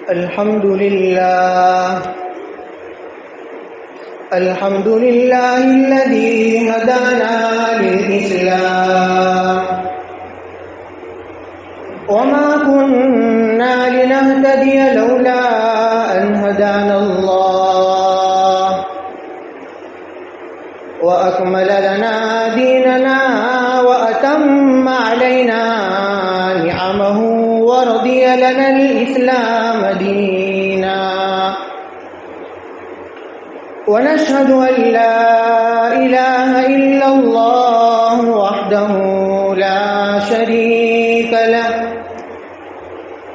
الحمد لله الذي هدانا للإسلام وما كنا لنهتدي لولا أن هدانا الله وأكمل لنا ديننا وأتم علينا نعمه ورضي لنا الإسلام دينا ونشهد أن لا إله إلا الله وحده لا شريك له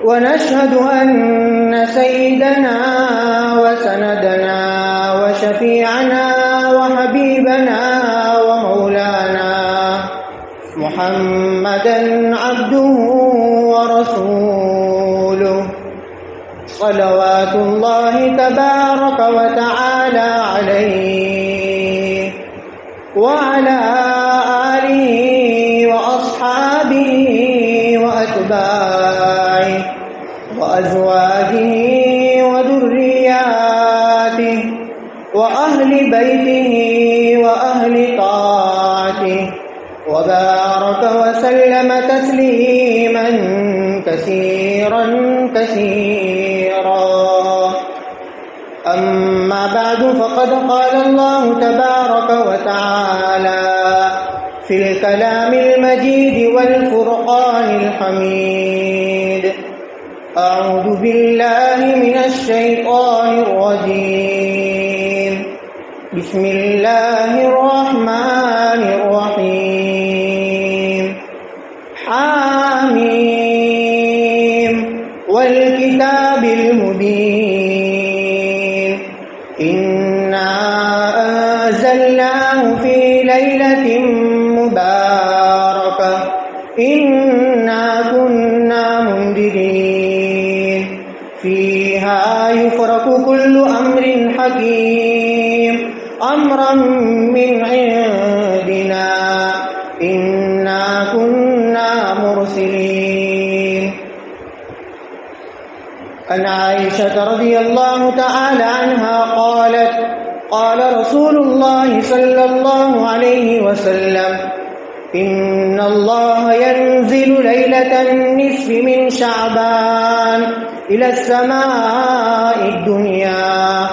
ونشهد أن سيدنا وسندنا وشفيعنا وحبيبنا ومولانا محمدا عبده ورسوله صلوات الله تبارك وتعالى عليه وعلى آله وأصحابه وأتباعه وأزواجه وذرياته وأهل بيته وأهل طاعته وبارك وسلم تسليما كثيرا كثيرا. أما بعد فقد قال الله تبارك وتعالى في الكلام المجيد والفرقان الحميد: أعوذ بالله من الشيطان الرجيم. بسم الله الرحمن الرحيم. حاميم والكتاب المبين إنا أنزلناه في ليلة مباركة إنا كنا منذرين فيها يفرق كل أمر حكيم أمرا من عندنا إنا كنا مرسلين. عن عائشة رضي الله تعالى عنها قالت: قال رسول الله صلى الله عليه وسلم: إن الله ينزل ليلة النصف من شعبان إلى السماء الدنيا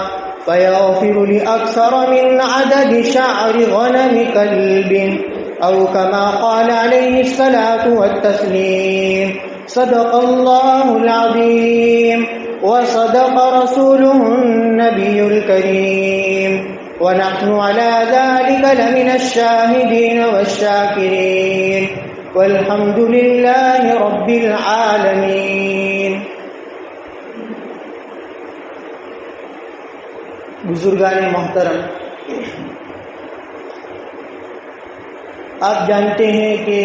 فيغفر لأكثر من عدد شعر غنم كلب أو كما قال عليه الصلاة والتسليم. صدق الله العظيم وصدق رسوله النبي الكريم ونحن على ذلك لمن الشاهدين والشاكرين والحمد لله رب العالمين. بزرگان محترم، آپ جانتے ہیں کہ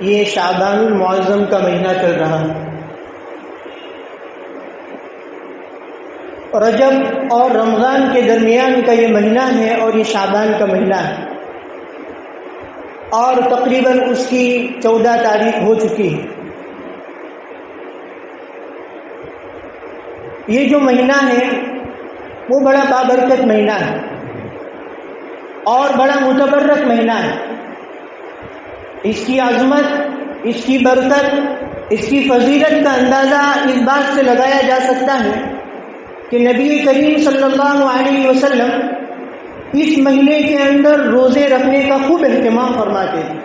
یہ شعبان المعظم کا مہینہ چل رہا ہے. رجب اور رمضان کے درمیان کا یہ مہینہ ہے اور یہ شعبان کا مہینہ ہے، اور تقریباً اس کی 14 تاریخ ہو چکی ہے. یہ جو مہینہ ہے وہ بڑا بابرکت مہینہ ہے اور بڑا متبرک مہینہ ہے. اس کی عظمت، اس کی برکت، اس کی فضیلت کا اندازہ اس بات سے لگایا جا سکتا ہے کہ نبی کریم صلی اللہ علیہ وسلم اس مہینے کے اندر روزے رکھنے کا خوب اہتمام فرماتے تھے.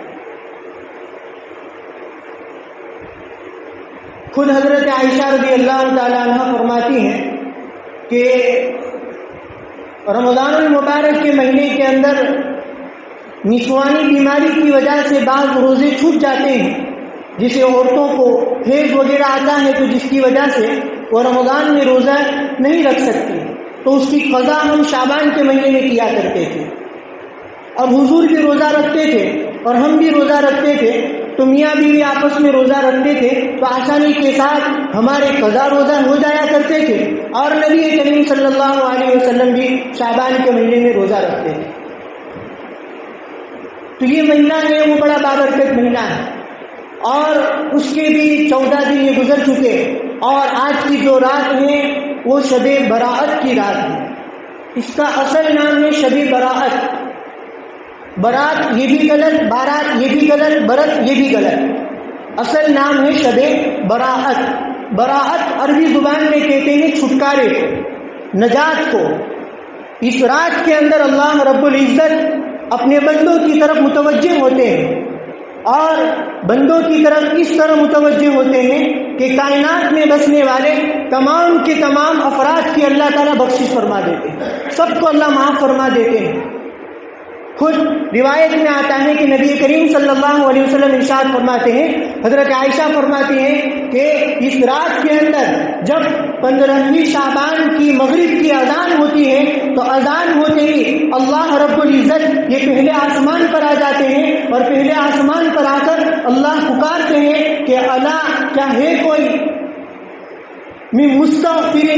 خود حضرت عائشہ رضی اللہ تعالیٰ عنہ فرماتی ہیں کہ رمضان المبارک کے مہینے کے اندر نسوانی بیماری کی وجہ سے بعض روزے چھوٹ جاتے ہیں، جسے عورتوں کو حیض وغیرہ آتا ہے تو جس کی وجہ سے وہ رمضان میں روزہ نہیں رکھ سکتی، تو اس کی قضا ہم شعبان کے مہینے میں کیا کرتے تھے. اور حضور بھی روزہ رکھتے تھے اور ہم بھی روزہ رکھتے تھے، تو میاں بیوی آپس میں روزہ رکھتے تھے تو آسانی کے ساتھ ہمارے قضا روزہ ہو جایا کرتے تھے. اور نبی کریم صلی اللہ علیہ وسلم بھی شعبان کے مہینے میں روزہ رکھتے تھے. تو یہ مہینہ ہے وہ بڑا بابرکت مہینہ ہے، اور اس کے بھی 14 دن یہ گزر چکے اور آج کی جو رات ہے وہ شب براءت کی رات ہے. اس کا اصل نام ہے شب براءت. برات یہ بھی غلط، بارات یہ بھی غلط، برت یہ بھی غلط. اصل نام ہے شب براءت. براءت عربی زبان میں کہتے ہیں چھٹکارے کو، نجات کو. اس رات کے اندر اللہ رب العزت اپنے بندوں کی طرف متوجہ ہوتے ہیں، اور بندوں کی طرف اس طرح متوجہ ہوتے ہیں کہ کائنات میں بسنے والے تمام کے تمام افراد کی اللہ تعالیٰ بخشش فرما دیتے ہیں، سب کو اللہ معاف فرما دیتے ہیں. خود روایت میں آتا ہے کہ نبی کریم صلی اللہ علیہ وسلم ارشاد فرماتے ہیں، حضرت عائشہ فرماتی ہیں کہ اس رات کے اندر جب 15ویں شعبان کی مغرب کی اذان ہوتی ہے تو اذان ہوتے ہی اللہ رب العزت یہ پہلے آسمان پر آ جاتے ہیں، اور پہلے آسمان پر آ کر اللہ پکارتے ہیں کہ الا کیا ہے کوئی من مستغفر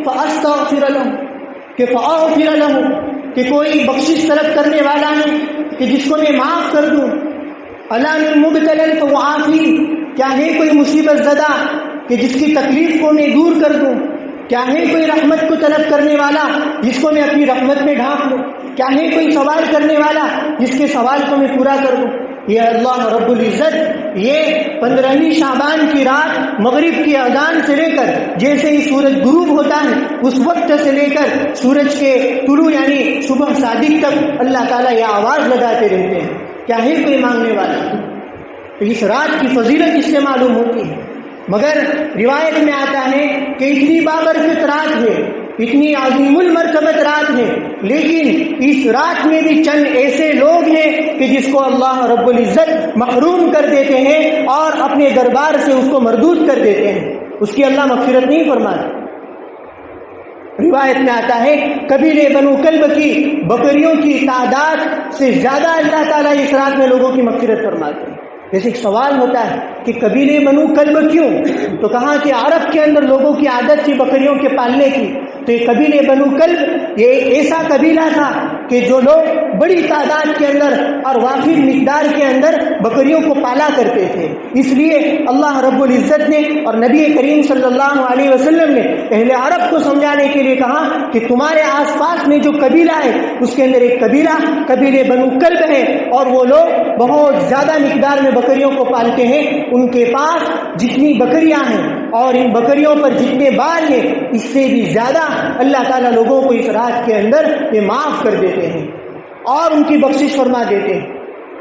فاستغفر له کہ فاغفر له کہ کوئی بخشش طلب کرنے والا ہے کہ جس کو میں معاف کر دوں. الا من مبتلا فاعافی کیا ہے کوئی مصیبت زدہ کہ جس کی تکلیف کو میں دور کر دوں. کیا ہے کوئی رحمت کو طلب کرنے والا جس کو میں اپنی رحمت میں ڈھانپ لوں. کیا ہے کوئی سوال کرنے والا جس کے سوال کو میں پورا کر دوں. یہ اللہ رب العزت یہ 15ویں شعبان کی رات مغرب کی اذان سے لے کر جیسے ہی سورج غروب ہوتا ہے اس وقت سے لے کر سورج کے طلوع یعنی صبح صادق تک اللہ تعالیٰ یہ آواز لگاتے رہتے ہیں کیا ہے کوئی مانگنے والا. تو اس رات کی فضیلت اس سے معلوم ہوتی ہے. مگر روایت میں آتا ہے کہ اتنی بابرکت رات ہے، اتنی عظیم المرتبت رات ہے، لیکن اس رات میں بھی چند ایسے لوگ ہیں کہ جس کو اللہ رب العزت محروم کر دیتے ہیں اور اپنے دربار سے اس کو مردود کر دیتے ہیں، اس کی اللہ مغفرت نہیں فرماتے. روایت میں آتا ہے قبیلے بنو کلب کی بکریوں کی تعداد سے زیادہ اللہ تعالیٰ اس رات میں لوگوں کی مغفرت فرماتے ہیں. جیسے ایک سوال ہوتا ہے کہ قبیلے بنو کلب کیوں؟ تو کہا کہ عرب کے اندر لوگوں کی عادت تھی بکریوں کے پالنے کی. تو یہ قبیلے بنو کلب یہ ایک ایسا قبیلہ تھا کہ جو لوگ بڑی تعداد کے اندر اور وافر مقدار کے اندر بکریوں کو پالا کرتے تھے. اس لیے اللہ رب العزت نے اور نبی کریم صلی اللہ علیہ وسلم نے اہل عرب کو سمجھانے کے لیے کہا کہ تمہارے آس پاس میں جو قبیلہ ہے اس کے اندر ایک قبیلے بنو کلب ہے، اور وہ لوگ بہت زیادہ مقدار میں بکریوں کو پالتے ہیں. ان کے پاس جتنی بکریاں ہیں اور ان بکریوں پر جتنے بال ہیں اس سے بھی زیادہ اللہ تعالیٰ لوگوں کو اس رات کے اندر یہ معاف کر دیتے ہیں اور ان کی بخشش فرما دیتے ہیں.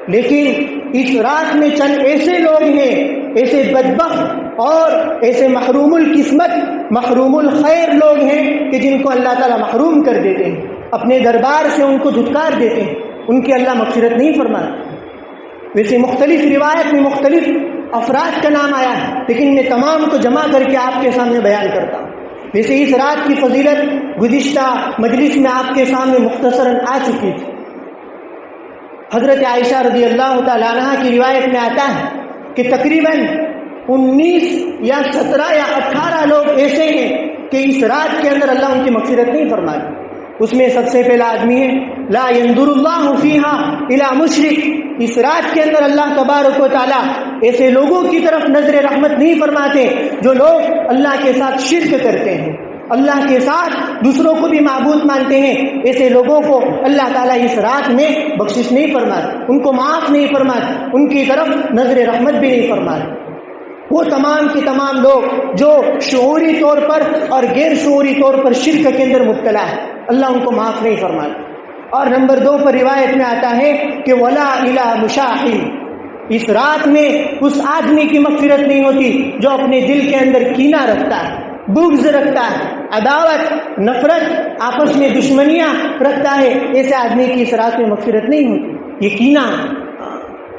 لیکن اس رات میں چند ایسے لوگ ہیں، ایسے بدبخت اور ایسے محروم القسمت محروم الخیر لوگ ہیں کہ جن کو اللہ تعالیٰ محروم کر دیتے ہیں، اپنے دربار سے ان کو دھتکار دیتے ہیں، ان کی اللہ مغفرت نہیں فرماتے. ویسے مختلف روایت میں مختلف افراد کا نام آیا ہے، لیکن میں تمام کو جمع کر کے آپ کے سامنے بیان کرتا ہوں. ویسے اس رات کی فضیلت گزشتہ مجلس میں آپ کے سامنے مختصراً آ چکی تھی. حضرت عائشہ رضی اللہ تعالیٰ عنہ کی روایت میں آتا ہے کہ تقریباً 19 یا 17 یا 18 لوگ ایسے ہیں کہ اس رات کے اندر اللہ ان کی مغفرت نہیں فرماتے. اس میں سب سے پہلا آدمی ہے لا ينظر اللہ فیہا الی مشرک. اس رات کے اندر اللہ تبارک و تعالیٰ ایسے لوگوں کی طرف نظر رحمت نہیں فرماتے جو لوگ اللہ کے ساتھ شرک کرتے ہیں، اللہ کے ساتھ دوسروں کو بھی معبود مانتے ہیں. ایسے لوگوں کو اللہ تعالیٰ اس رات میں بخشش نہیں فرماتے، ان کو معاف نہیں فرماتے، ان کی طرف نظر رحمت بھی نہیں فرماتے. وہ تمام کے تمام لوگ جو شعوری طور پر اور غیر شعوری طور پر شرک کے اندر مبتلا ہے، اللہ ان کو معاف نہیں فرماتے. اور نمبر 2 پر روایت میں آتا ہے کہ ولا الی مشاحن. اس رات میں اس آدمی کی مغفرت نہیں ہوتی جو اپنے دل کے اندر کینہ رکھتا ہے، بغض رکھتا ہے، عداوت، نفرت، آپس میں دشمنیاں رکھتا ہے. ایسے آدمی کی اس رات میں مغفرت نہیں ہوتی. یہ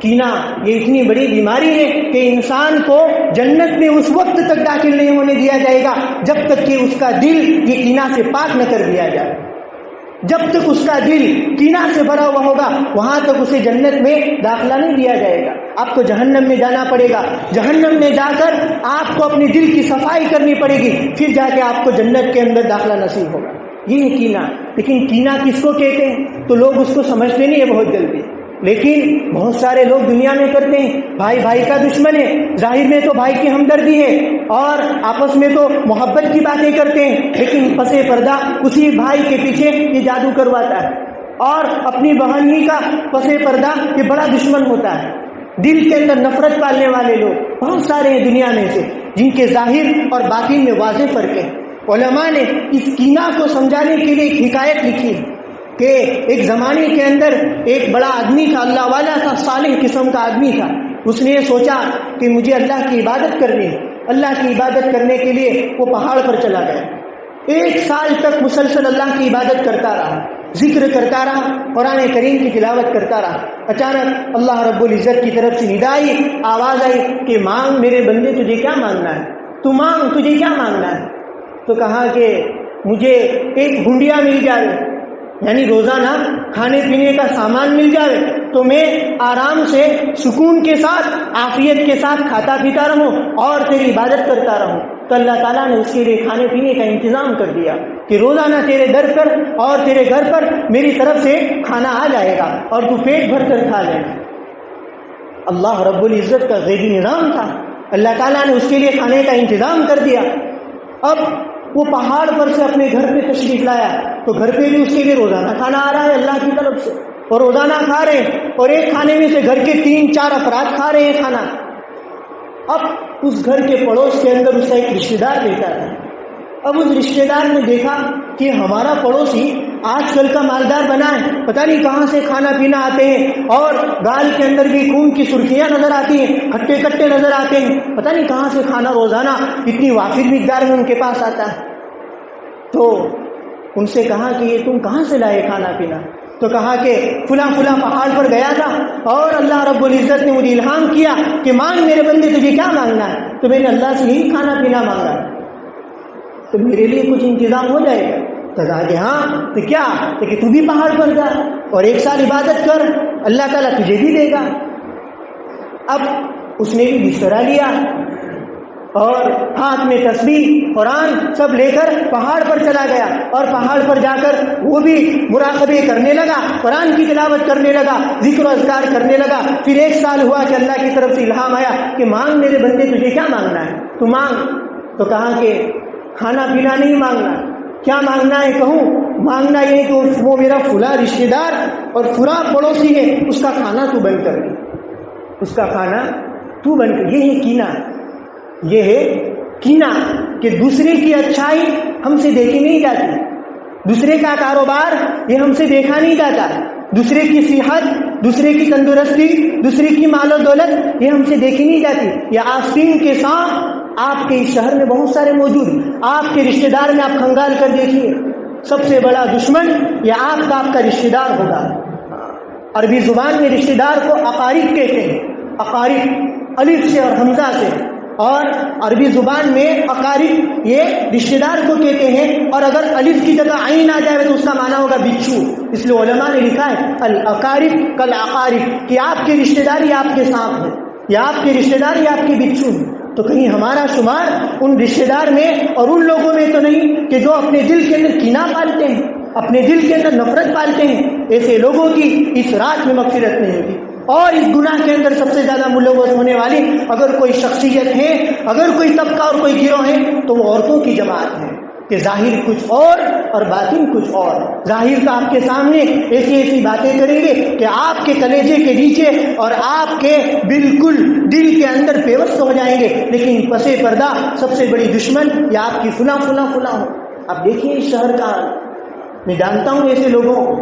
کینہ یہ اتنی بڑی بیماری ہے کہ انسان کو جنت میں اس وقت تک داخل نہیں ہونے دیا جائے گا جب تک کہ اس کا دل یہ کینہ سے پاک نہ کر دیا جائے. جب تک اس کا دل کینہ سے بھرا ہوا ہوگا وہاں تک اسے جنت میں داخلہ نہیں دیا جائے گا. آپ کو جہنم میں جانا پڑے گا، جہنم میں جا کر آپ کو اپنے دل کی صفائی کرنی پڑے گی، پھر جا کے آپ کو جنت کے اندر داخلہ نصیب ہوگا. یہ ہے کینہ. لیکن کینہ کس کو کہتے ہیں؟ تو لوگ اس کو سمجھتے نہیں ہے بہت جلدی. لیکن بہت سارے لوگ دنیا میں کرتے ہیں، بھائی بھائی کا دشمن ہے، ظاہر میں تو بھائی کی ہمدردی ہے اور آپس میں تو محبت کی باتیں کرتے ہیں، لیکن پس پردہ اسی بھائی کے پیچھے یہ جادو کرواتا ہے، اور اپنی بہن ہی کا پس پردہ یہ بڑا دشمن ہوتا ہے۔ دل کے اندر نفرت پالنے والے لوگ بہت سارے ہیں دنیا میں سے، جن کے ظاہر اور باطن میں واضح فرق ہے۔ علماء نے اس کینہ کو سمجھانے کے لیے ایک حکایت لکھی کہ ایک زمانے کے اندر ایک بڑا آدمی تھا، اللہ والا تھا، صالح قسم کا آدمی تھا۔ اس نے یہ سوچا کہ مجھے اللہ کی عبادت کرنی ہے۔ اللہ کی عبادت کرنے کے لیے وہ پہاڑ پر چلا گیا، 1 سال تک مسلسل اللہ کی عبادت کرتا رہا، ذکر کرتا رہا، قرآن کریم کی تلاوت کرتا رہا۔ اچانک اللہ رب العزت کی طرف سے ندا آئی، آواز آئی کہ مانگ میرے بندے، تجھے کیا مانگنا ہے، تو مانگ، تجھے کیا مانگنا ہے؟ تو کہا کہ مجھے ایک ہنڈیا مل جائے، یعنی روزانہ کھانے پینے کا سامان مل جائے تو میں آرام سے سکون کے ساتھ عافیت کے ساتھ کھاتا پیتا رہوں اور تیری عبادت کرتا رہوں۔ تو اللہ تعالیٰ نے اس کے لیے کھانے پینے کا انتظام کر دیا کہ روزانہ تیرے در پر اور تیرے گھر پر میری طرف سے کھانا آ جائے گا اور تو پیٹ بھر کر کھا لے گا۔ اللہ رب العزت کا غیبی نظام تھا، اللہ تعالیٰ نے اس کے لیے کھانے کا انتظام کر دیا۔ اب وہ پہاڑ پر سے اپنے گھر پہ تشریف لایا تو گھر پہ بھی اس کے لیے روزانہ کھانا آ رہا ہے اللہ کی طرف سے، اور روزانہ کھا رہے ہیں، اور ایک کھانے میں سے گھر کے 3-4 افراد کھا رہے ہیں کھانا۔ اب اس گھر کے پڑوس کے اندر اس کا ایک رشتہ دار رہتا تھا۔ اب اس رشتہ دار نے دیکھا کہ ہمارا پڑوسی آج کل کا مالدار بنا ہے، پتہ نہیں کہاں سے کھانا پینا آتے ہیں، اور گال کے اندر بھی خون کی سرخیاں نظر آتی ہیں، کھٹے کٹے نظر آتے ہیں، پتہ نہیں کہاں سے کھانا روزانہ اتنی وافر مقدار میں ان کے پاس آتا ہے۔ تو ان سے کہا کہ یہ تم کہاں سے لائے کھانا پینا؟ تو کہا کہ فلاں فلاں پہاڑ پر گیا تھا اور اللہ رب العزت نے مجھے الہام کیا کہ مانگ میرے بندے، تجھے کیا مانگنا ہے؟ تو میں نے اللہ سے یہی کھانا پینا مانگا، تو میرے لیے کچھ انتظام ہو جائے گا؟ تو کہا کہ ہاں، تو کیا؟ کہ تو بھی پہاڑ پر جا اور 1 سال عبادت کر، اللہ تعالیٰ تجھے بھی دے گا۔ اب اس نے بھی بسترا لیا اور ہاتھ میں تسبیح قرآن سب لے کر پہاڑ پر چلا گیا، اور پہاڑ پر جا کر وہ بھی مراقبے کرنے لگا، قرآن کی تلاوت کرنے لگا، ذکر و اذکار کرنے لگا۔ پھر 1 سال ہوا کہ اللہ کی طرف سے الہام آیا کہ مانگ میرے بندے، تجھے کیا مانگنا ہے؟ تو مانگ۔ تو کہا کہ کھانا پینا نہیں مانگنا، کیا مانگنا ہے کہوں؟ مانگنا یہ کہ وہ میرا فلاں رشتہ دار اور فلاں پڑوسی ہے، اس کا کھانا تو بند کر دے، اس کا کھانا تو بند کر۔ یہ ہے کینہ، یہ ہے کینہ کہ دوسرے کی اچھائی ہم سے دیکھی نہیں جاتی، دوسرے کا کاروبار یہ ہم سے دیکھا نہیں جاتا، دوسرے کی صحت، دوسرے کی تندرستی، دوسرے کی مال و دولت یہ ہم سے دیکھی نہیں جاتی۔ یہ آستین کے ساتھ آپ کے اس شہر میں بہت سارے موجود، آپ کے رشتہ دار میں آپ کھنگال کر دیکھیے، سب سے بڑا دشمن یہ آپ کا رشتہ دار ہوگا۔ عربی زبان میں رشتہ دار کو اقارب کہتے ہیں، اقارب الف سے اور حمزہ سے، اور عربی زبان میں اقارب یہ رشتہ دار کو کہتے ہیں، اور اگر الف کی جگہ عین آ جائے تو اس کا معنی ہوگا بچھو۔ اس لیے علماء نے لکھا ہے الاقارب کالاقارب، کہ آپ کے رشتہ دار یہ آپ کے سانپ ہیں، یا آپ کے رشتہ دار یہ آپ کے بچھو ہیں۔ تو کہیں ہمارا شمار ان رشتہ دار میں اور ان لوگوں میں تو نہیں کہ جو اپنے دل کے اندر کینہ پالتے ہیں، اپنے دل کے اندر نفرت پالتے ہیں۔ ایسے لوگوں کی اس رات میں مغفرت نہیں ہوتی، اور اس گناہ کے اندر سب سے زیادہ ملوث ہونے والی اگر کوئی شخصیت ہے، اگر کوئی طبقہ اور کوئی گروہ ہے تو وہ عورتوں کی جماعت ہے، کہ ظاہر کچھ اور باطن کچھ اور۔ ظاہر کا آپ کے سامنے ایسی ایسی باتیں کریں گے کہ آپ کے کلیجے کے نیچے اور آپ کے بالکل دل کے اندر پیوست ہو جائیں گے، لیکن پس پردہ سب سے بڑی دشمن یا آپ کی فلاں فلاں فلاں ہو۔ اب دیکھیے اس شہر کا، میں جانتا ہوں ایسے لوگوں کو۔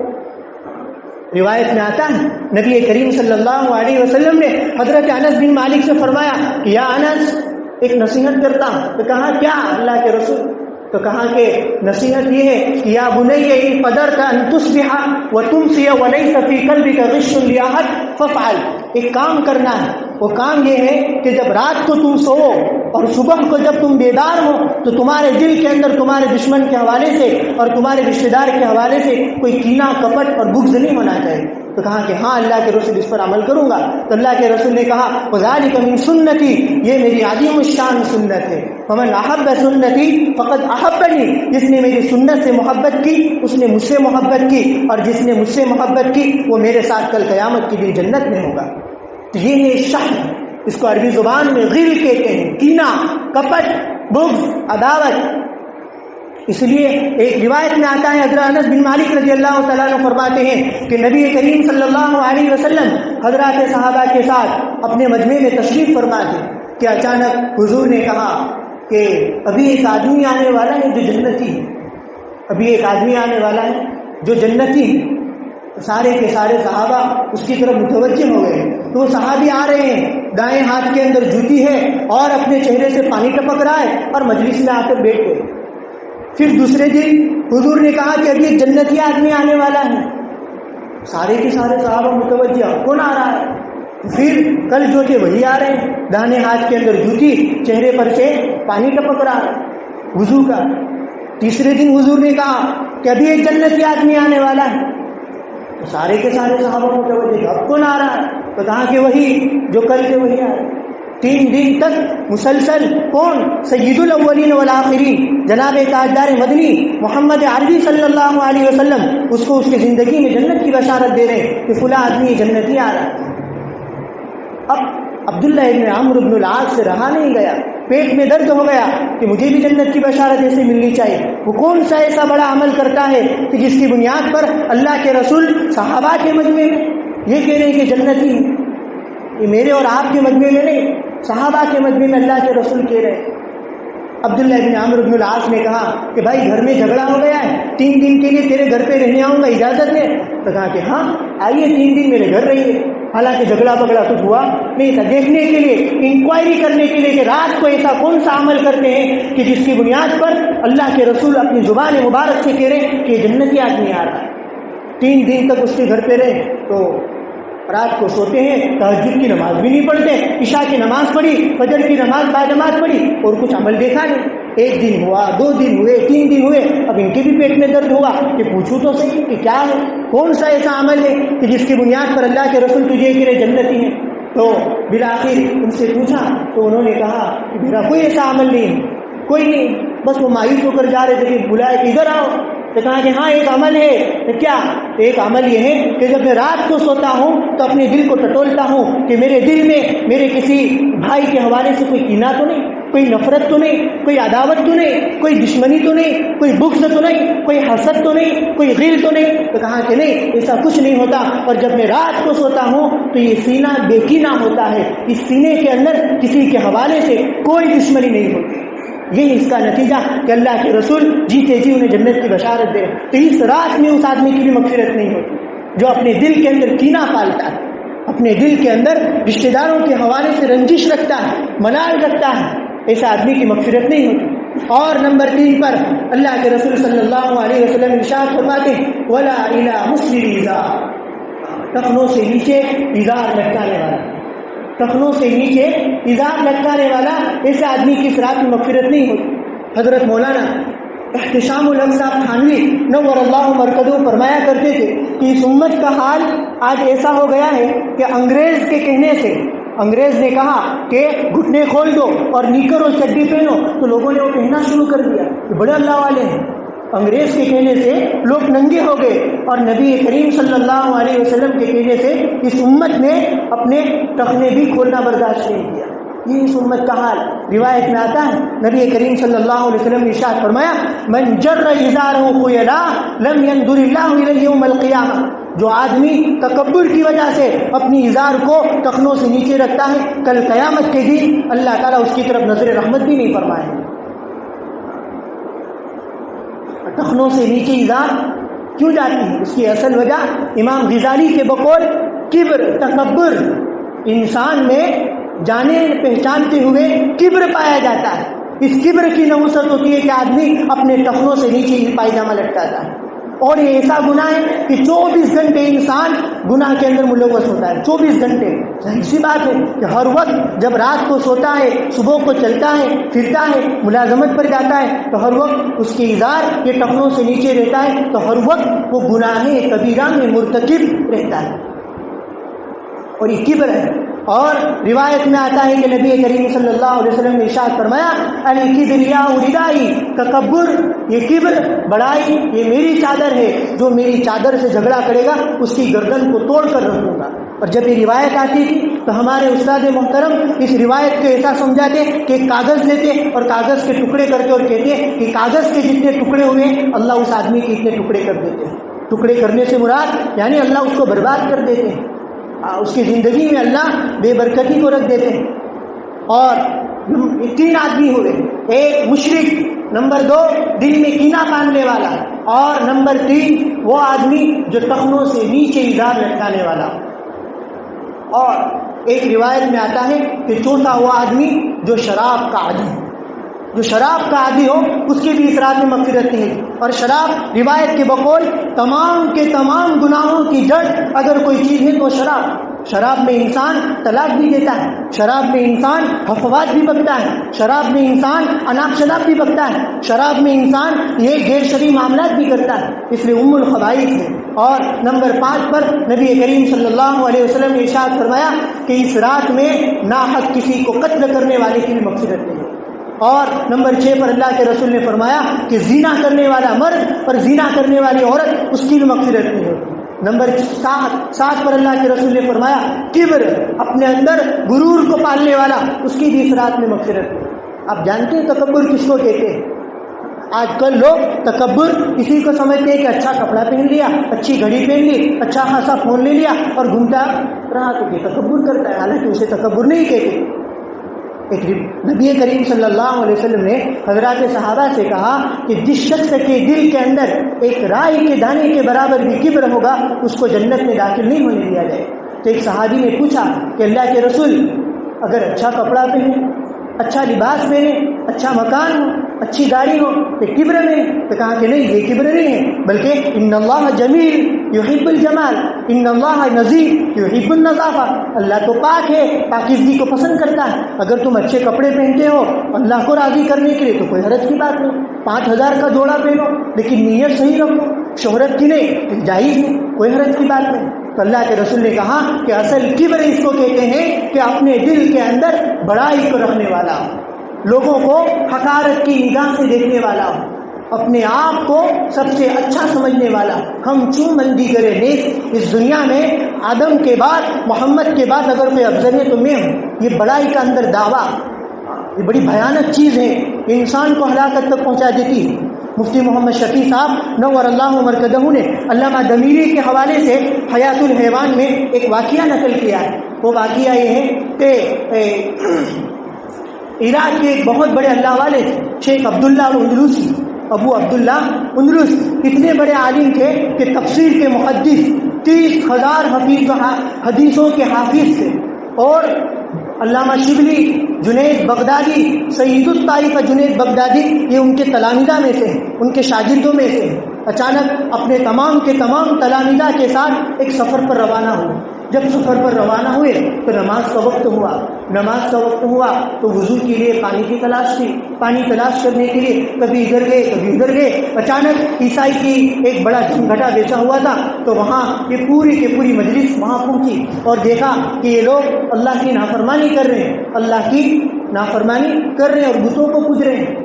روایت میں آتا ہے نبی کریم صلی اللہ علیہ وسلم نے حضرت انس بن مالک سے فرمایا کہ یا انس، ایک نصیحت کرتا ہوں۔ تو کہا کیا اللہ کے رسول؟ تو کہا کہ نصیحت یہ ہے کہ یا بنی ان قدرت ان تصبح وتمسی وليس في قلبك غش لأحد فافعل۔ ایک کام کرنا ہے وہ کام یہ ہے کہ جب رات کو تم سو اور صبح کو جب تم بیدار ہو تو تمہارے دل کے اندر تمہارے دشمن کے حوالے سے اور تمہارے رشتہ دار کے حوالے سے کوئی کینہ کپٹ اور بغض نہیں ہونا چاہیے. تو کہا کہ ہاں اللہ کے رسول اس پر عمل کروں گا. تو اللہ کے رسول نے کہا وذالک من سنتی، یہ میری عظیم الشان سنت ہے. فمن احب سنتی فقد احبنی، جس نے میری سنت سے محبت کی اس نے مجھ سے محبت کی، اور جس نے مجھ سے محبت کی وہ میرے ساتھ کل قیامت کے دن جنت میں ہوگا. تو یہ ہے شہد، اس کو عربی زبان میں غل کہتے ہیں، کینہ کپٹ بغض عداوت. اس لیے ایک روایت میں آتا ہے حضرت انس بن مالک رضی اللہ تعالیٰ عنہ فرماتے ہیں کہ نبی کریم صلی اللہ علیہ وسلم حضرات صحابہ کے ساتھ اپنے مجمع میں تشریف فرما تھے کہ اچانک حضور نے کہا کہ ابھی ایک آدمی آنے والا ہے جو جنتی ہے، ابھی ایک آدمی آنے والا ہے جو جنتی ہے. سارے کے سارے صحابہ اس کی طرف متوجہ ہو گئے. تو وہ صحابی آ رہے ہیں، دائیں ہاتھ کے اندر جوتی ہے اور اپنے چہرے سے پانی ٹپک رہا ہے اور مجلس میں آ کر بیٹھ گئے. پھر دوسرے دن حضور نے کہا کہ ابھی ایک جنتی آدمی آنے والا ہے. سارے کے سارے صحابہ متوجہ، کون آ رہا ہے؟ پھر کل جو تھے وہی آ رہے ہیں، داہنے ہاتھ کے اندر جوتی، چہرے پر سے پانی ٹپک رہا ہے وضو کا. تیسرے دن حضور نے کہا کہ ابھی ایک جنتی آدمی آنے والا ہے. تو سارے کے سارے صحابہ متوجہ، اب کون آ رہا ہے؟ تو کہا کہ وہی جو کل تھے وہی آ رہے. 3 دن تک مسلسل کون؟ سید الاولین والآخرین جناب تاجدار مدنی محمد عربی صلی اللہ علیہ وسلم اس کو اس کی زندگی میں جنت کی بشارت دے رہے ہیں کہ فلاں آدمی جنتی آ رہا ہے. اب عبداللہ ابن عمرو بن العاص سے رہا نہیں گیا، پیٹ میں درد ہو گیا کہ مجھے بھی جنت کی بشارت ایسے ملنی چاہیے. وہ کون سا ایسا بڑا عمل کرتا ہے کہ جس کی بنیاد پر اللہ کے رسول صحابہ کے مجمع میں یہ کہہ رہے ہیں کہ جنتی ہے؟ یہ میرے اور آپ کے مجمع میں نہیں، صحابہ کے مجمع میں اللہ کے رسول کہہ رہے ہیں. عبداللہ بن عمرو بن العاص نے کہا کہ بھائی گھر میں جھگڑا ہو گیا ہے، 3 دن کے لیے تیرے گھر پہ رہنے آؤں گا، اجازت ہے؟ تو کہا کہ ہاں آئیے 3 دن میرے گھر رہیے. حالانکہ جھگڑا پگڑا کچھ ہوا نہیں تھا. دیکھنے کے لیے، انکوائری کرنے کے لیے کہ رات کو ایسا کون سا عمل کرتے ہیں کہ جس کی بنیاد پر اللہ کے رسول اپنی زبان مبارک سے کہہ رہے ہیں کہ جنتی آدمی آ رہا ہے. 3 دن تک اس کے گھر پہ رہے تو رات کو سوتے ہیں، تہجد کی نماز بھی نہیں پڑھتے، عشاء کی نماز پڑھی، فجر کی نماز باجماعت پڑھی اور کچھ عمل دیکھا نہیں. 1 دن ہوا، 2 دن ہوئے، 3 دن ہوئے، اب ان کے بھی پیٹ میں درد ہوا کہ پوچھوں تو صحیح کہ کیا ہے، کون سا ایسا عمل ہے کہ جس کی بنیاد پر اللہ کے رسول تجھے کہ جنتی ہیں. تو بالآخر ان سے پوچھا تو انہوں نے کہا کہ میرا کوئی ایسا عمل نہیں ہے، کوئی نہیں. بس وہ مایوس ہو کر جا رہے تھے کہ بلائے کہ ادھر آؤ. تو کہا کہ ہاں ایک عمل ہے. تو کیا؟ ایک عمل یہ ہے کہ جب میں رات کو سوتا ہوں تو اپنے دل کو ٹٹولتا ہوں کہ میرے دل میں میرے کسی بھائی کے حوالے سے کوئی کینہ تو نہیں، کوئی نفرت تو نہیں، کوئی عداوت تو نہیں، کوئی دشمنی تو نہیں، کوئی بغض تو نہیں، کوئی حسد تو نہیں، کوئی غل تو نہیں. تو کہا کہ نہیں، ایسا کچھ نہیں ہوتا. اور جب میں رات کو سوتا ہوں تو یہ سینہ بے کینہ ہوتا ہے، اس سینے کے اندر کسی کے حوالے سے کوئی دشمنی نہیں ہوتی. یہی اس کا نتیجہ کہ اللہ کے رسول جیتے جی انہیں جنت کی بشارت دے. تو اس رات میں اس آدمی کی بھی مغفرت نہیں ہوتی جو اپنے دل کے اندر کینہ پالتا ہے، اپنے دل کے اندر رشتہ داروں کے حوالے سے رنجش رکھتا ہے، ملال رکھتا ہے. ایسا آدمی کی مغفرت نہیں ہوتی. اور نمبر 3 پر اللہ کے رسول صلی اللہ علیہ وسلم ارشاد فرماتے ہیں ولا الی مسلم ازار، ٹخنوں سے نیچے ازار لٹکانے والا، ٹخنوں سے نیچے ازار لٹکانے والا ایسے آدمی کی اس رات میں مغفرت نہیں ہوتی. حضرت مولانا احتشام الحق صاحب تھانوی نور اللہ مرکزوں فرمایا کرتے تھے کہ اس امت کا حال آج ایسا ہو گیا ہے کہ انگریز کے کہنے سے، انگریز نے کہا کہ گھٹنے کھول دو اور نیکر اور چڈی پہنو تو لوگوں نے وہ کہنا شروع کر دیا کہ بڑے اللہ والے ہیں. انگریز کے کہنے سے لوگ ننگے ہو گئے اور نبی کریم صلی اللہ علیہ وسلم کے کہنے سے اس امت نے اپنے ٹخنے بھی کھولنا برداشت نہیں کیا. یہ اس امت کا حال. روایت میں آتا ہے نبی کریم صلی اللہ علیہ وسلم نے ارشاد فرمایا من جر ازارہ خیلا لم ينظر اللہ الیہ یوم القیامہ، جو آدمی تکبر کی وجہ سے اپنی ازار کو ٹخنوں سے نیچے رکھتا ہے کل قیامت کے دن اللہ تعالیٰ اس کی طرف نظر رحمت بھی نہیں فرمائے. ٹخنوں سے نیچے ازار کیوں جاتی ہے؟ اس کی اصل وجہ امام غزالی کے بقول کبر، تکبر. انسان میں جانے پہچانتے ہوئے کبر پایا جاتا ہے. اس کبر کی نحوست ہوتی ہے کہ آدمی اپنے ٹخنوں سے نیچے پائجامہ لٹکاتا ہے. اور یہ ایسا گناہ ہے کہ 24 گھنٹے انسان گناہ کے اندر ملوث ہوتا ہے. 24 گھنٹے. ظاہر سی بات ہے کہ ہر وقت جب رات کو سوتا ہے، صبح کو چلتا ہے پھرتا ہے، ملازمت پر جاتا ہے، تو ہر وقت اس کی ازار یہ ٹخنوں سے نیچے رہتا ہے، تو ہر وقت وہ گناہ کبیرہ میں مرتکب رہتا ہے. اور یہ کبر ہے. اور روایت میں آتا ہے کہ نبی کریم صلی اللہ علیہ وسلم نے ارشاد فرمایا الکبریاء ردائی، تکبر، یہ کبر، بڑائی، یہ میری چادر ہے، جو میری چادر سے جھگڑا کرے گا اس کی گردن کو توڑ کر رکھوں گا. اور جب یہ روایت آتی تھی تو ہمارے استاد محترم اس روایت کو ایسا سمجھاتے کہ ایک کاغذ لیتے اور کاغذ کے ٹکڑے کرتے اور کہتے کہ کاغذ کے جتنے ٹکڑے ہوئے اللہ اس آدمی کے اتنے ٹکڑے کر دیتے ہیں. ٹکڑے کرنے سے مراد یعنی اللہ اس کو برباد کر دیتے ہیں، اس کی زندگی میں اللہ بے برکتی کو رکھ دیتے ہیں. اور 3 آدمی ہوئے، ایک مشرک، نمبر 2 دل میں کینہ باندھنے والا، اور نمبر 3 وہ آدمی جو ٹخنوں سے نیچے ازار لٹکانے والا. اور ایک روایت میں آتا ہے کہ چوتھا وہ آدمی جو شراب کا عادی ہے. جو شراب کا عادی ہو اس کی بھی اس رات میں مغفرت نہیں ہے. اور شراب روایت کے بقول تمام کے تمام گناہوں کی جڑ اگر کوئی چیز ہے تو شراب. شراب میں انسان طلاق بھی دیتا ہے، شراب میں انسان حفوات بھی بکتا ہے، شراب میں انسان اناپ شناپ بھی بکتا ہے، شراب میں انسان یہ غیر شرعی معاملات بھی کرتا ہے. اس لیے ام الخبائث ہے. اور نمبر 5 پر نبی کریم صلی اللہ علیہ وسلم نے ارشاد فرمایا کہ اس رات میں ناحق کسی کو قتل کرنے والے کی بھی مغفرت نہیں ہے. اور نمبر 6 پر اللہ کے رسول نے فرمایا کہ زنا کرنے والا مرد اور زنا کرنے والی عورت اس کی بھی مغفرت نہیں ہوتی. نمبر 7 پر اللہ کے رسول نے فرمایا کبر، اپنے اندر غرور کو پالنے والا، اس کی بھی اس رات میں مغفرت نہیں. آپ جانتے ہیں تکبر کس کو کہتے ہیں؟ آج کل لوگ تکبر اسی کو سمجھتے ہیں کہ اچھا کپڑا پہن لیا، اچھی گھڑی پہن لی، اچھا خاصا فون لے لیا اور گھومتا رہا تو یہ تکبر کرتا ہے. حالانکہ اسے تکبر نہیں کہتے. ایک نبی کریم صلی اللہ علیہ وسلم نے حضرات صحابہ سے کہا کہ جس شخص کے دل کے اندر ایک رائی کے دانے کے برابر بھی کبر ہوگا اس کو جنت میں داخل نہیں ہونے دیا جائے. تو ایک صحابی نے پوچھا کہ اللہ کے رسول اگر اچھا کپڑا پہنے، اچھا لباس پہنے، اچھا مکان ہو، اچھی گاڑی ہو تو کبر میں؟ تو کہا کہ نہیں، یہ کبر نہیں ہے، بلکہ ان اللہ جمیل یحب الجمال، ان اللہ نظیف یحب النظافہ. اللہ تو پاک ہے، پاکیزگی کو پسند کرتا ہے. اگر تم اچھے کپڑے پہنتے ہو اللہ کو راضی کرنے کے لیے تو کوئی حرج کی بات نہیں. 5000 کا جوڑا پہنو لیکن نیت صحیح رکھو، شہرت کی نہیں، جائز نہیں، کوئی حرج کی بات نہیں. تو اللہ کے رسول نے کہا کہ اصل کبر اس کو کہتے ہیں کہ اپنے دل کے اندر بڑائی کو رکھنے والا، لوگوں کو حقارت کی نگاہ سے دیکھنے والا، اپنے آپ کو سب سے اچھا سمجھنے والا. ہم چوں مندی کرے نیک، اس دنیا میں آدم کے بعد، محمد کے بعد اگر کوئی افضل ہے تو میں ہوں. یہ بڑائی کا اندر دعویٰ، یہ بڑی بھیانک چیز ہے، انسان کو ہلاکت تک پہنچا دیتی ہے. مفتی محمد شفیع صاحب نور اللہ مرکزہ نے علامہ دمیری کے حوالے سے حیات الحیوان میں ایک واقعہ نقل کیا ہے. وہ واقعہ یہ ہے کہ عراق کے ایک بہت بڑے اللہ والے شیخ عبداللہ اندلوسی، ابو عبداللہ اندلس، اتنے بڑے عالم تھے کہ تفسیر کے محدث، 30,000 حدیثوں کے حافظ تھے. اور علامہ شبلی، جنید بغدادی، سید الطائفہ جنید بغدادی یہ ان کے تلامذہ میں سے، ان کے شاگردوں میں سے. اچانک اپنے تمام کے تمام تلامذہ کے ساتھ ایک سفر پر روانہ ہوئے. جب سفر پر روانہ ہوئے تو نماز کا وقت ہوا. نماز کا وقت ہوا تو وضو کے لیے پانی کی تلاش تھی. پانی تلاش کرنے کے لیے کبھی ادھر گئے کبھی ادھر گئے. اچانک عیسائی کی ایک بڑا جھنگھٹا بیچا ہوا تھا تو وہاں یہ پوری کی پوری مجلس وہاں پہنچی اور دیکھا کہ یہ لوگ اللہ کی نافرمانی کر رہے ہیں، اللہ کی نافرمانی کر رہے ہیں اور بتوں کو پوج رہے ہیں.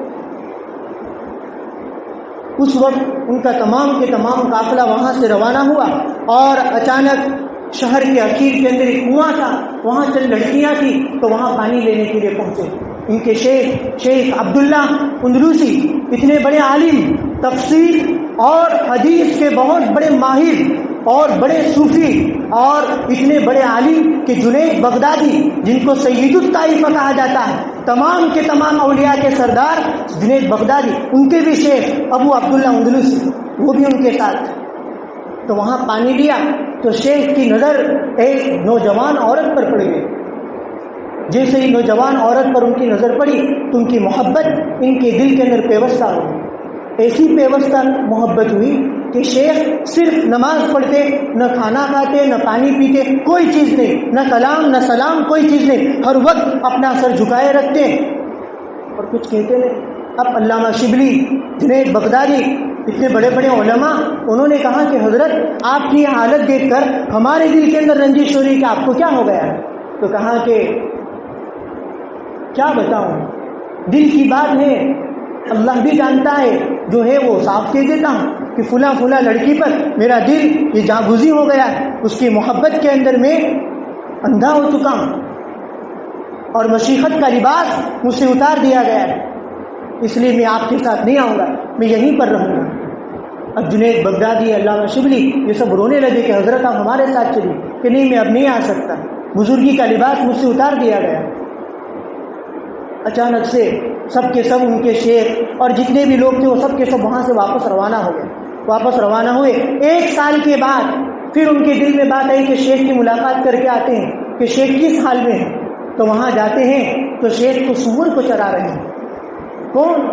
اس وقت ان کا تمام کے تمام قافلہ وہاں سے روانہ ہوا اور اچانک شہر کے اخیر کے اندر ایک کنواں تھا، وہاں چند لڑکیاں تھیں تو وہاں پانی لینے کے لیے پہنچے. ان کے شیخ عبداللہ اندلوسی اتنے بڑے عالم، تفسیر اور حدیث کے بہت بڑے ماہر اور بڑے صوفی اور اتنے بڑے عالم کہ جنید بغدادی جن کو سید الطائفہ کہا جاتا ہے، تمام کے تمام اولیاء کے سردار جنید بغدادی، ان کے بھی شیخ ابو عبداللہ اندلوسی وہ بھی ان کے ساتھ. تو وہاں پانی لیا تو شیخ کی نظر ایک نوجوان عورت پر پڑ گئی. جیسے ہی نوجوان عورت پر ان کی نظر پڑی تو ان کی محبت ان کے دل کے اندر پیوستہ ہو گئی. ایسی پیوستہ محبت ہوئی کہ شیخ صرف نماز پڑھتے، نہ کھانا کھاتے، نہ پانی پیتے، کوئی چیز نہیں، نہ کلام نہ سلام، کوئی چیز نہیں، ہر وقت اپنا سر جھکائے رکھتے اور کچھ کہتے نہیں۔ اب علامہ شبلی، جنید بغدادی، اتنے بڑے بڑے علماء، انہوں نے کہا کہ حضرت آپ کی یہ حالت دیکھ کر ہمارے دل کے اندر رنجش ہو رہی کہ آپ کو کیا ہو گیا ہے؟ تو کہا کہ کیا بتاؤں، دل کی بات ہے، اللہ بھی جانتا ہے، جو ہے وہ صاف کہہ دیتا ہوں کہ فلاں فلاں لڑکی پر میرا دل یہ جاگوزی ہو گیا ہے، اس کی محبت کے اندر میں اندھا ہو چکا ہوں اور مشیخت کا لباس مجھ سے اتار دیا گیا ہے، اس لیے میں آپ کے ساتھ نہیں آؤں گا، میں یہیں پر رہوں گا۔ اب جنید بغدادی، علامہ شبلی یہ سب رونے لگے کہ حضرت آپ ہمارے ساتھ چلیے، کہ نہیں میں اب نہیں آ سکتا، بزرگی کا لباس مجھ سے اتار دیا گیا۔ اچانک سے سب کے سب ان کے شیخ اور جتنے بھی لوگ تھے وہ سب کے سب وہاں سے واپس روانہ ہو گئے، واپس روانہ ہوئے۔ 1 سال کے بعد پھر ان کے دل میں بات آئی کہ شیخ کی ملاقات کر کے آتے ہیں کہ شیخ کس حال میں ہے، تو وہاں جاتے ہیں تو شیخ کو سور کو چرا رہے ہیں۔ کون؟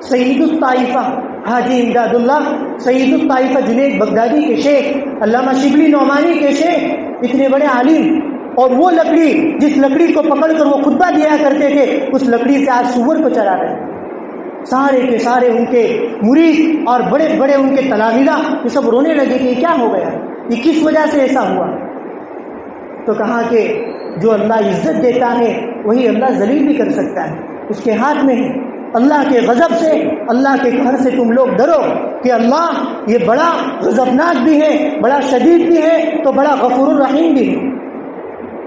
سید الطائفہ حاجی امداد اللہ، سید الطائفہ جنید بغدادی کے شیخ، علامہ شبلی نعمانی کے شیخ، اتنے بڑے عالم، اور وہ لکڑی جس لکڑی کو پکڑ کر وہ خطبہ دیا کرتے تھے، اس لکڑی سے آج سور کو چرا رہے ہیں۔ سارے کے سارے ان کے مرید اور بڑے بڑے ان کے تلامذہ یہ سب رونے لگے کہ یہ کیا ہو گیا، یہ کس وجہ سے ایسا ہوا؟ تو کہا کہ جو اللہ عزت دیتا ہے وہی اللہ ذلیل بھی کر سکتا ہے، اس کے ہاتھ میں ہے۔ اللہ کے غضب سے، اللہ کے قہر سے تم لوگ ڈرو کہ اللہ یہ بڑا غضبناک بھی ہے، بڑا شدید بھی ہے، تو بڑا غفور الرحیم بھی ہے۔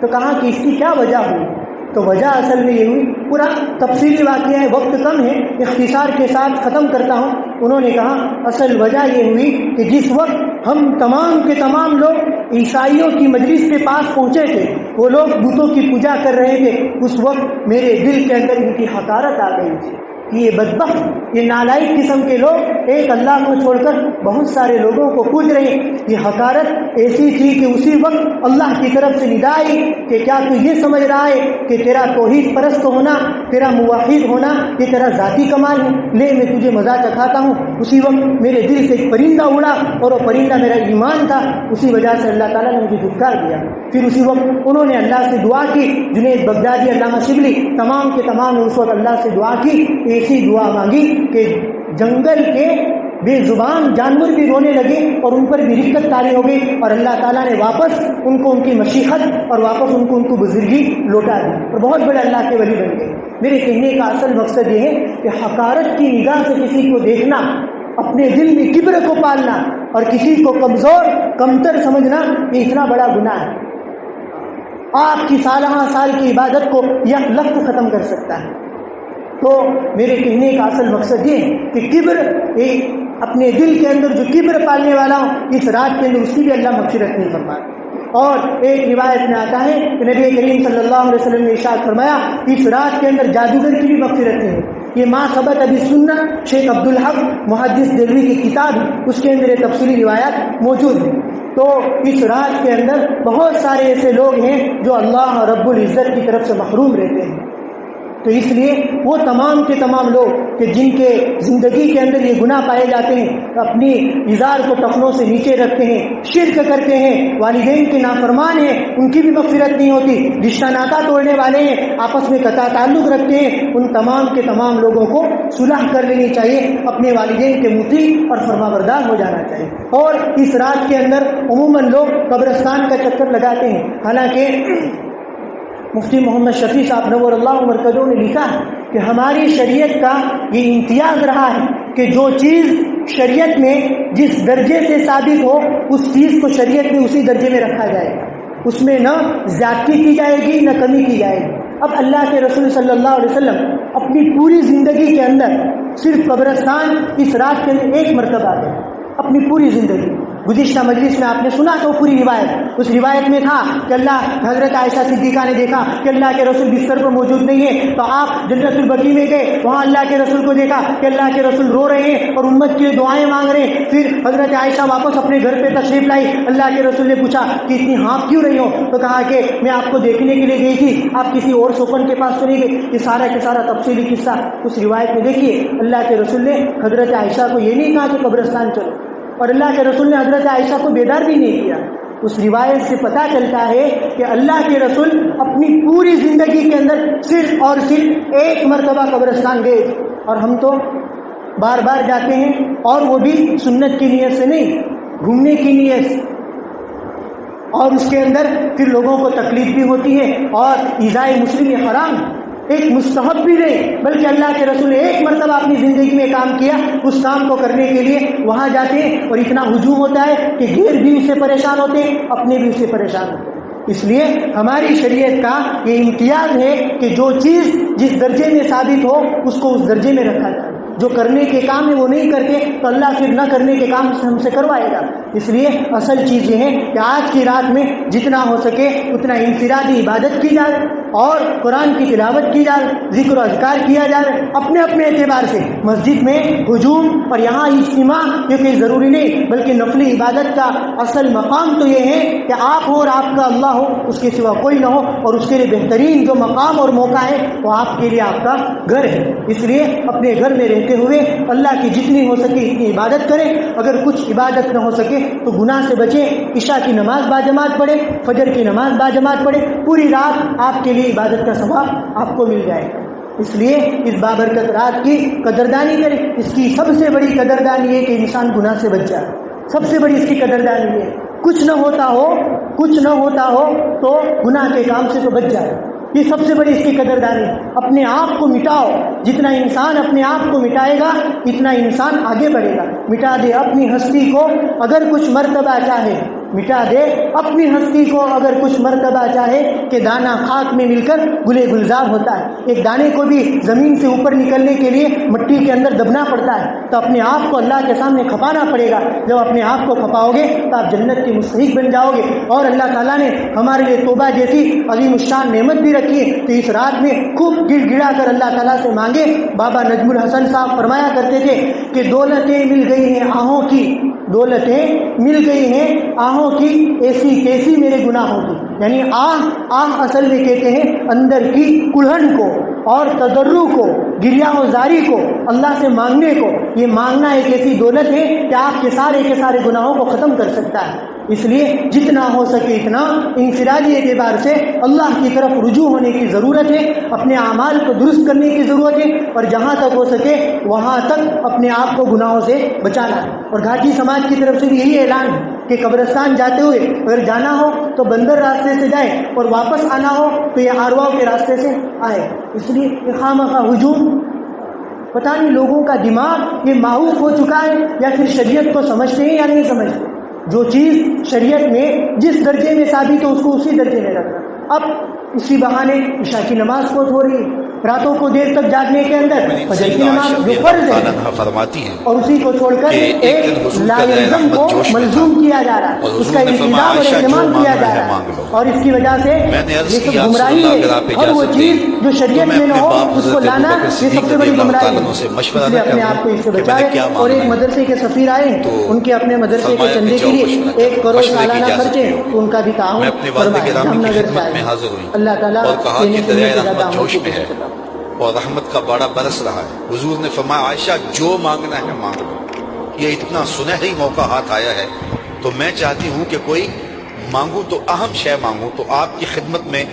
تو کہا کہ اس کی کیا وجہ ہوئی؟ تو وجہ اصل میں یہ ہوئی، پورا تفصیلی واقعہ ہے، وقت کم ہے، اختصار کے ساتھ ختم کرتا ہوں۔ انہوں نے کہا اصل وجہ یہ ہوئی کہ جس وقت ہم تمام کے تمام لوگ عیسائیوں کی مجلس کے پاس پہنچے تھے، وہ لوگ بتوں کی پوجا کر رہے تھے، اس وقت میرے دل کے اندر ان کی حقارت آ گئی تھی۔ یہ بدبخت، یہ نالائق قسم کے لوگ ایک اللہ کو چھوڑ کر بہت سارے لوگوں کو پوج رہے ہیں۔ یہ حقارت ایسی تھی کہ اسی وقت اللہ کی طرف سے ندا آئی کہ کیا تو یہ سمجھ رہا ہے کہ تیرا توحید پرست ہونا، تیرا موحد ہونا یہ تیرا ذاتی کمال ہے؟ لے میں تجھے مزہ چکھاتا ہوں۔ اسی وقت میرے دل سے ایک پرندہ اڑا اور وہ پرندہ میرا ایمان تھا، اسی وجہ سے اللہ تعالیٰ نے مجھے دھتکار دیا۔ پھر اسی وقت انہوں نے اللہ سے دعا کی، جنید بغدادی، علامہ شبلی، تمام کے تمام اس وقت اللہ سے دعا کی، ایسی دعا مانگی کہ جنگل کے بے زبان جانور بھی رونے لگے اور ان پر بھی رقت طاری ہو گئی، اور اللہ تعالیٰ نے واپس ان کو ان کی مشیخت اور واپس ان کو بزرگی لوٹا دی اور بہت بڑے اللہ کے ولی بن گئے۔ میرے کہنے کا اصل مقصد یہ ہے کہ حقارت کی نگاہ سے کسی کو دیکھنا، اپنے دل میں کبر کو پالنا اور کسی کو کمزور کمتر سمجھنا، یہ اتنا بڑا گناہ ہے، آپ کی سالہ سال کی عبادت کو یک لخت ختم کر سکتا ہے۔ تو میرے کہنے کا اصل مقصد یہ ہے کہ کبر، اپنے دل کے اندر جو کبر پالنے والا ہو، اس رات کے اندر اس کی بھی اللہ مغفرت نہیں فرماتا۔ اور ایک روایت میں آتا ہے کہ نبی کریم صلی اللہ علیہ وسلم نے ارشاد فرمایا اس رات کے اندر جادوگر کی بھی مغفرت نہیں ہے۔ یہ ما ثبت ابی سنت، شیخ عبدالحق محدث دہلوی کی کتاب ہے، اس کے اندر یہ تفصیلی روایات موجود ہیں۔ تو اس رات کے اندر بہت سارے ایسے لوگ ہیں جو اللہ رب العزت کی طرف سے محروم رہتے ہیں۔ تو اس لیے وہ تمام کے تمام لوگ کہ جن کے زندگی کے اندر یہ گناہ پائے جاتے ہیں، اپنی ازار کو ٹخنوں سے نیچے رکھتے ہیں، شرک کرتے ہیں، والدین کے نافرمان ہیں، ان کی بھی مغفرت نہیں ہوتی، رشتہ ناتا توڑنے والے ہیں، آپس میں قطع تعلق رکھتے ہیں، ان تمام کے تمام لوگوں کو صلح کر لینی چاہیے، اپنے والدین کے مطیع اور فرمانبردار ہو جانا چاہیے۔ اور اس رات کے اندر عموماً لوگ قبرستان کا چکر لگاتے ہیں، حالانکہ مفتی محمد شفیع صاحب نور اللہ مرکزوں نے لکھا ہے کہ ہماری شریعت کا یہ امتیاز رہا ہے کہ جو چیز شریعت میں جس درجے سے ثابت ہو اس چیز کو شریعت میں اسی درجے میں رکھا جائے گا، اس میں نہ زیادتی کی جائے گی نہ کمی کی جائے گی۔ اب اللہ کے رسول صلی اللہ علیہ وسلم اپنی پوری زندگی کے اندر صرف قبرستان اس رات کے اندر ایک مرتبہ گئے، اپنی پوری زندگی گزشتہ مجلس میں آپ نے سنا تو پوری روایت، اس روایت میں تھا کہ حضرت عائشہ صدیقہ نے دیکھا کہ اللہ کے رسول بستر پر موجود نہیں ہے، تو آپ جنت البقیع میں گئے، وہاں اللہ کے رسول کو دیکھا کہ اللہ کے رسول رو رہے ہیں اور امت کے لیے دعائیں مانگ رہے ہیں۔ پھر حضرت عائشہ واپس اپنے گھر پہ تشریف لائی، اللہ کے رسول نے پوچھا کہ اتنی ہانپ کیوں رہی ہو؟ تو کہا کہ میں آپ کو دیکھنے کے لیے گئی تھی، آپ کسی اور سوکن کے پاس تو نہیں گئی۔ یہ سارا کے سارا تفصیلی قصہ اس روایت میں دیکھیے۔ اللہ کے رسول نے حضرت عائشہ کو یہ نہیں کہا کہ قبرستان چلو، اور اللہ کے رسول نے حضرت عائشہ کو بیدار بھی نہیں کیا۔ اس روایت سے پتہ چلتا ہے کہ اللہ کے رسول اپنی پوری زندگی کے اندر صرف اور صرف ایک مرتبہ قبرستان گئے، اور ہم تو بار بار جاتے ہیں، اور وہ بھی سنت کی نیت سے نہیں، گھومنے کی نیت سے، اور اس کے اندر پھر لوگوں کو تکلیف بھی ہوتی ہے، اور ایذائے مسلم یہ حرام، ایک مستحب بھی نہیں، بلکہ اللہ کے رسول نے ایک مرتبہ اپنی زندگی میں کام کیا، اس کام کو کرنے کے لیے وہاں جاتے ہیں، اور اتنا ہجوم ہوتا ہے کہ غیر بھی اس سے پریشان ہوتے ہیں، اپنے بھی اس سے پریشان ہوتے ہیں۔ اس لیے ہماری شریعت کا یہ امتیاز ہے کہ جو چیز جس درجے میں ثابت ہو اس کو اس درجے میں رکھا جائے۔ جو کرنے کے کام ہے وہ نہیں کرتے تو اللہ پھر نہ کرنے کے کام ہم سے کروائے گا۔ اس لیے اصل چیز یہ ہے کہ آج کی رات میں جتنا ہو سکے اتنا انفرادی عبادت کی جائے، اور قرآن کی تلاوت کی جائے، ذکر و اذکار کیا جائے، اپنے اپنے اعتبار سے۔ مسجد میں ہجوم اور یہاں اجتماع یہ کوئی ضروری نہیں، بلکہ نفلی عبادت کا اصل مقام تو یہ ہے کہ آپ ہو اور آپ کا اللہ ہو، اس کے سوا کوئی نہ ہو، اور اس کے لیے بہترین جو مقام اور موقع ہے وہ آپ کے لیے آپ کا گھر ہے۔ اس لیے اپنے گھر میں رہتے ہوئے اللہ کی جتنی ہو سکے اتنی عبادت کریں، اگر کچھ عبادت نہ ہو سکے تو گناہ سے بچیں، عشاء کی نماز باجماعت پڑھیں، فجر کی نماز باجماعت پڑھیں، پوری رات آپ کے لیے عبادت کا ثواب آپ کو مل جائے گا۔ اس لیے اس بابرکت رات کی قدردانی کریں۔ اس کی سب سے بڑی قدردانی ہے کہ انسان گناہ سے بچ جائے، سب سے بڑی اس کی قدردانی ہے۔ کچھ نہ ہوتا ہو تو گناہ کے کام سے تو بچ جائے، یہ سب سے بڑی اس کی قدردانی ہے۔ اپنے آپ کو مٹاؤ، جتنا انسان اپنے آپ کو مٹائے گا اتنا انسان آگے بڑھے گا۔ مٹا دے اپنی ہستی کو اگر کچھ مرتبہ چاہے، مٹا دے اپنی ہستی کو اگر کچھ مرتبہ چاہے، کہ دانہ خاک میں مل کر گلے گلزار ہوتا ہے۔ ایک دانے کو بھی زمین سے اوپر نکلنے کے لیے مٹی کے اندر دبنا پڑتا ہے، تو اپنے آپ کو اللہ کے سامنے کھپانا پڑے گا۔ جب اپنے آپ کو کھپاؤ گے تو آپ جنت کے مستحق بن جاؤ گے۔ اور اللہ تعالیٰ نے ہمارے لیے توبہ جیسی عظیم الشان نعمت بھی رکھی ہے، تو اس رات میں خوب گڑ گڑا کر اللہ تعالیٰ سے مانگے۔ بابا نجم الحسن صاحب فرمایا کرتے تھے کہ دولتیں مل گئی ہیں آہوں کی، دولتیں مل گئی ہیں آہوں کی، ایسی کیسی میرے گناہوں کی۔ یعنی آہ اصل میں کہتے ہیں اندر کی کڑھن کو اور تضرع کو، گریہ و زاری کو، اللہ سے مانگنے کو۔ یہ مانگنا ایک ایسی دولت ہے کہ آپ کے سارے گناہوں کو ختم کر سکتا ہے۔ اس لیے جتنا ہو سکے اتنا انفرادی اعتبار سے اللہ کی طرف رجوع ہونے کی ضرورت ہے، اپنے اعمال کو درست کرنے کی ضرورت ہے، اور جہاں تک ہو سکے وہاں تک اپنے آپ کو گناہوں سے بچانا ہے۔ اور گھاٹی سماج کی طرف سے بھی یہی اعلان ہے کہ قبرستان جاتے ہوئے اگر جانا ہو تو بندر راستے سے جائے، اور واپس آنا ہو تو یہ آرواؤ کے راستے سے آئے۔ اس لیے خامخواہ ہجوم، پتہ نہیں لوگوں کا دماغ یہ معروف ہو چکا ہے یا پھر شریعت کو سمجھتے ہیں یا نہیں سمجھتے۔ جو چیز شریعت میں جس درجے میں ثابت ہو اس کو اسی درجے میں رکھنا۔ اب اسی بہانے عشاء کی نماز فوت ہو رہی ہے، راتوں کو دیر تک جاگنے کے اندر فجر کی نماز جو فرض ہے فرماتی ہیں، اور اسی کو چھوڑ کر ایک لازم کو ملزوم کیا جا رہا ہے، اس کا التزام اور اہتمام کیا جا رہا ہے، اور اس کی وجہ سے یہ سب گمراہی ہے۔ اور وہ چیز جو شریعت میں نہ ہو اس کو لانا یہ سب سے بڑی گمراہی ہے۔ اس لیے اپنے آپ کو اس سے بچائے۔ اور ایک مدرسے کے سفیر آئے، ان کے اپنے مدرسے کے چندے کے لیے 1 کروڑ سالانہ خرچے، تو ان کا بھی تعاون فرمائے۔ جام نگر سے آئے، اللہ تعالیٰ اور کہا کہ دریائے رحمت جوش میں ہے اور رحمت کا باڑا برس رہا ہے۔ حضور نے فرمایا عائشہ جو مانگنا ہے مانگ لو، یہ اتنا سنہری موقع ہاتھ آیا ہے، تو میں چاہتی ہوں کہ کوئی مانگوں تو اہم شے مانگوں، تو آپ کی خدمت میں